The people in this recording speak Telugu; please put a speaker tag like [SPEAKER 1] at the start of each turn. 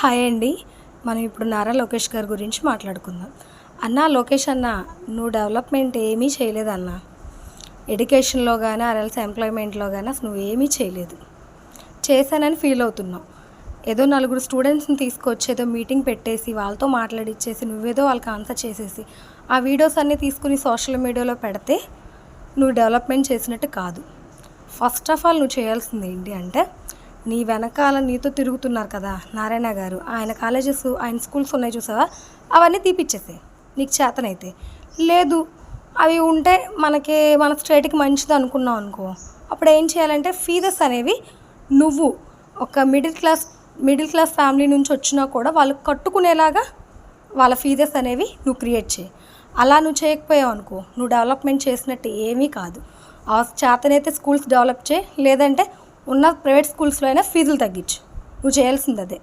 [SPEAKER 1] హాయ్ అండి. మనం ఇప్పుడు నారా లోకేష్ గారి గురించి మాట్లాడుకుందాం. అన్నా లోకేష్ అన్న, నువ్వు డెవలప్మెంట్ ఏమీ చేయలేదన్న. ఎడ్యుకేషన్లో కానీ ఆర్ఎల్స్ ఎంప్లాయ్మెంట్లో కానీ అసలు నువ్వేమీ చేయలేదు. చేశానని ఫీల్ అవుతున్నావు. ఏదో నలుగురు స్టూడెంట్స్ని తీసుకొచ్చి ఏదో మీటింగ్ పెట్టేసి వాళ్ళతో మాట్లాడిచ్చేసి నువ్వేదో వాళ్ళకి ఆన్సర్ చేసేసి ఆ వీడియోస్ అన్నీ తీసుకుని సోషల్ మీడియాలో పెడితే నువ్వు డెవలప్మెంట్ చేసినట్టు కాదు. ఫస్ట్ ఆఫ్ ఆల్ నువ్వు చేయాల్సింది ఏంటి అంటే, నీ వెనకాల నీతో తిరుగుతున్నారు కదా నారాయణ గారు, ఆయన కాలేజెస్ ఆయన స్కూల్స్ ఉన్నాయి చూసావా, అవన్నీ తీపిచ్చేసాయి నీకు చేతనైతే. లేదు అవి ఉంటే మన స్టేట్కి మంచిది అనుకున్నావు అనుకో, అప్పుడు ఏం చేయాలంటే ఫీజెస్ అనేవి నువ్వు ఒక మిడిల్ క్లాస్ ఫ్యామిలీ నుంచి వచ్చినా కూడా వాళ్ళు కట్టుకునేలాగా వాళ్ళ ఫీజెస్ అనేవి నువ్వు క్రియేట్ చేయి. అలా నువ్వు చేయకపోయావు అనుకో, నువ్వు డెవలప్మెంట్ చేసినట్టు ఏమీ కాదు. ఆ చేతనైతే స్కూల్స్ డెవలప్ చేయి, లేదంటే ఉన్న ప్రైవేట్ స్కూల్స్లో అయినా ఫీజులు తగ్గించు. నువ్వు చేయాల్సింది అదే.